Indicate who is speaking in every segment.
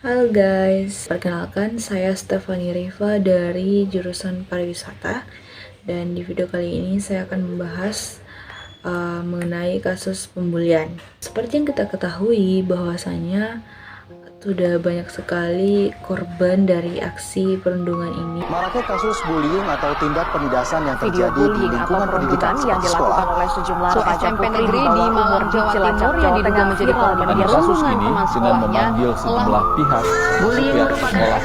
Speaker 1: Halo guys, perkenalkan saya Stefani Riva dari jurusan pariwisata dan di video kali ini saya akan membahas mengenai kasus pembulian. Seperti yang kita ketahui bahwasanya sudah banyak sekali korban dari aksi perundungan ini.
Speaker 2: Maraknya kasus bullying atau tindak penindasan yang terjadi di lingkungan pendidikan
Speaker 3: yang dilakukan oleh sejumlah remaja putri di Malang, Jawa Timur yang diduga menjadi korban
Speaker 4: kasus ini dengan memanggil sejumlah pihak sekolah.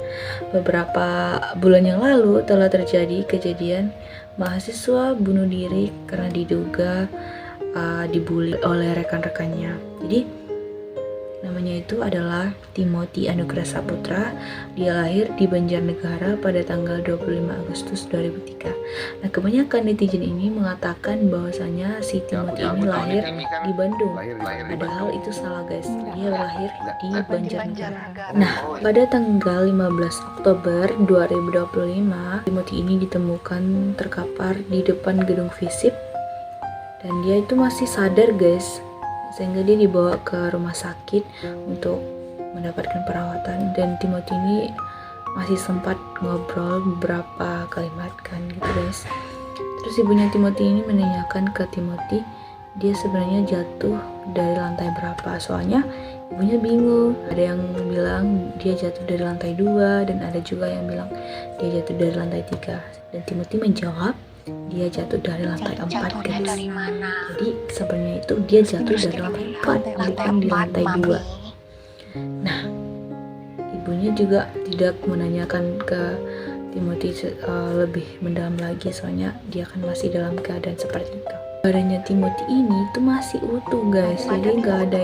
Speaker 1: Beberapa bulan yang lalu telah terjadi kejadian mahasiswa bunuh diri karena diduga dibully oleh rekan-rekannya. Jadi namanya itu adalah Timothy Anugrah Saputra. Dia lahir di Banjarnegara pada tanggal 25 Agustus 2003. Nah, kebanyakan netizen ini mengatakan bahwasanya si Timothy ini lahir di Bandung. Padahal itu salah guys. Dia lahir di Banjarnegara. Nah, pada tanggal 15 Oktober 2025, Timothy ini ditemukan terkapar di depan gedung FISIP dan dia itu masih sadar guys, sehingga dia dibawa ke rumah sakit untuk mendapatkan perawatan. Dan Timothy ini masih sempat ngobrol beberapa kalimat kan gitu guys. Terus ibunya Timothy ini menanyakan ke Timothy dia sebenarnya jatuh dari lantai berapa, soalnya ibunya bingung. Ada yang bilang dia jatuh dari lantai 2 dan ada juga yang bilang dia jatuh dari lantai 3. Dan Timothy menjawab dia jatuh dari lantai 4 guys. Jadi sebenarnya itu dia jatuh dari lantai 4 bukan di lantai 2. Nah, ibunya juga tidak menanyakan ke Timothy lebih mendalam lagi, soalnya dia kan masih dalam keadaan seperti itu. Badannya Timothy ini tuh masih utuh guys, jadi nggak ada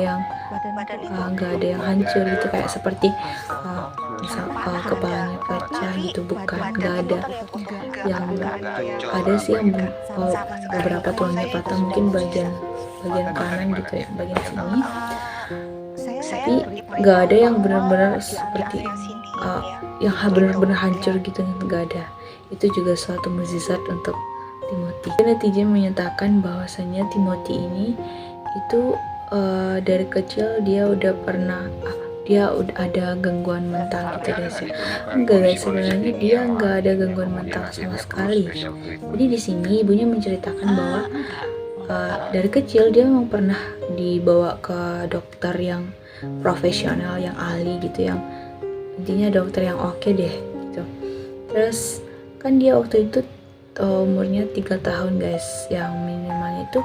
Speaker 1: yang hancur gitu kayak seperti misal kepalanya pecah gitu, bukan, nggak ada. Yang ada sih yang beberapa tulangnya patah, mungkin bagian kanan gitu ya, bagian sini, tapi nggak ada yang benar-benar seperti yang benar-benar hancur gitu, nggak ada. Itu juga suatu mukjizat untuk Timothy. Netizen menyatakan bahwasanya Timothy ini itu dari kecil dia udah ada gangguan mental gitu guys ya. Enggak guys, sebenarnya dia nggak ada gangguan mental sama sekali. Jadi di sini ibunya menceritakan bahwa dari kecil dia memang pernah dibawa ke dokter yang profesional, yang ahli gitu, yang intinya dokter yang oke deh gitu. Terus kan dia waktu itu umurnya 3 tahun guys, yang minimalnya itu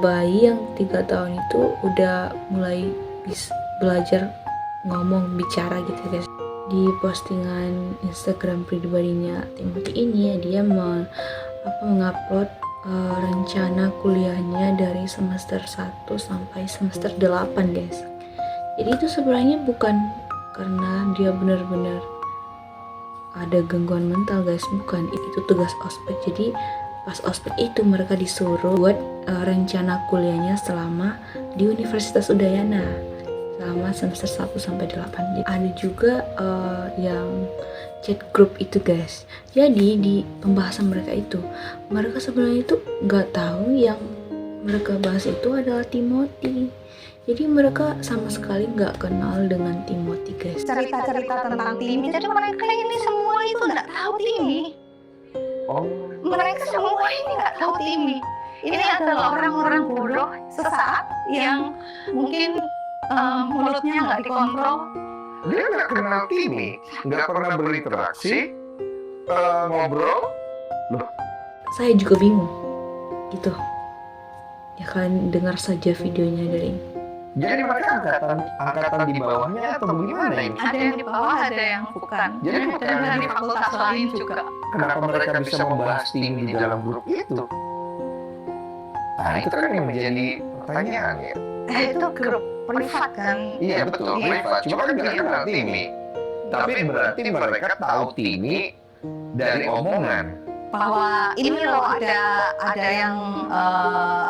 Speaker 1: bayi yang 3 tahun itu udah mulai belajar ngomong, bicara gitu guys. Di postingan Instagram pribadinya Timothy ini dia mengupload rencana kuliahnya dari semester 1 sampai semester 8 guys. Jadi itu sebenarnya bukan karena dia benar-benar ada gangguan mental guys, bukan, itu tugas ospek. Jadi pas ospek itu mereka disuruh buat rencana kuliahnya selama di Universitas Udayana selama semester 1 sampai 8. Jadi ada juga yang chat group itu guys. Jadi di pembahasan mereka itu, mereka sebenarnya itu nggak tahu yang mereka bahas itu adalah Timothy. Jadi mereka sama sekali nggak kenal dengan Timothy guys.
Speaker 3: Cerita-cerita tentang Timmy, jadi mereka ini semua itu nggak tahu Timmy. Mereka semua ini nggak tahu Timmy. Ini adalah orang-orang bodoh sesaat yang mungkin mulutnya nggak dikontrol.
Speaker 5: Dia nggak kenal Timmy, nggak pernah berinteraksi, ngobrol. Loh,
Speaker 1: Saya juga bingung gitu ya, kalian dengar saja videonya dari ini.
Speaker 5: jadi mereka angkatan di bawahnya atau bagaimana ini?
Speaker 3: Ada yang di bawah, ada yang bukan.
Speaker 5: Jadi
Speaker 3: Dan dari fakultas lain juga.
Speaker 5: Kenapa mereka bisa membahas Timmy di dalam grup itu? Nah, itu kan yang menjadi pertanyaan ya.
Speaker 3: Itu grup privat kan?
Speaker 5: Iya betul, privat. Cuma kan nggak kenal Timmy. Tapi berarti mereka tahu Timmy dari omongan.
Speaker 3: Bahwa ini loh ada yang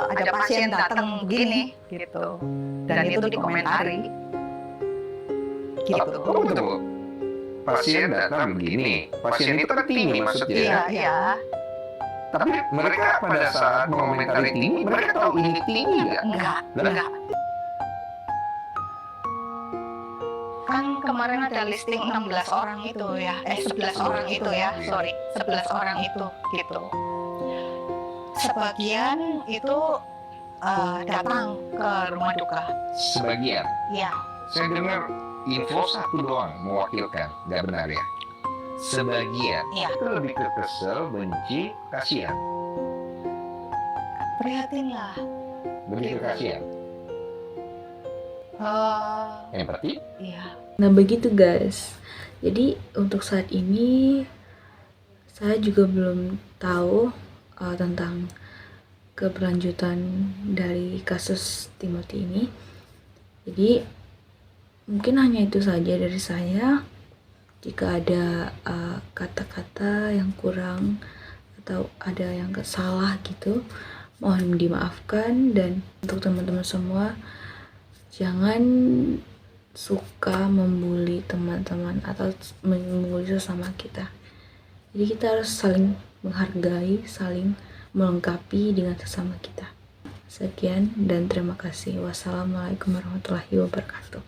Speaker 3: ada pasien datang begini gitu, dan itu dikomentari gitu.
Speaker 5: Oh betul. Pasien datang begini. Pasien itu kan Timmy maksudnya.
Speaker 3: Iya.
Speaker 5: Tapi mereka pada saat mengomentari Timmy, mereka tahu ini Timmy nggak?
Speaker 3: Enggak.
Speaker 5: Lah,
Speaker 3: Kan kemarin ada listing 16 orang itu ya, 11 orang itu ya, sorry, 11 orang itu gitu. Sebagian itu datang ke rumah duka.
Speaker 5: Sebagian.
Speaker 3: Ya,
Speaker 5: Saya dengar info satu doang mewakilkan, nggak benar ya? Sebagian.
Speaker 3: ya.
Speaker 5: Itu lebih ke kesel, benci, kasihan.
Speaker 3: Prihatin lah.
Speaker 5: Lebih ke kasihan. Empati?
Speaker 3: Iya.
Speaker 1: Nah begitu guys. Jadi untuk saat ini saya juga belum tahu tentang keberlanjutan dari kasus Timothy ini. Jadi mungkin hanya itu saja dari saya. Jika ada kata-kata yang kurang atau ada yang salah gitu, mohon dimaafkan. Dan untuk teman-teman semua, jangan suka membuli teman-teman atau membuli sesama kita. Jadi kita harus saling menghargai, saling melengkapi dengan sesama kita. Sekian dan terima kasih. Wassalamualaikum warahmatullahi wabarakatuh.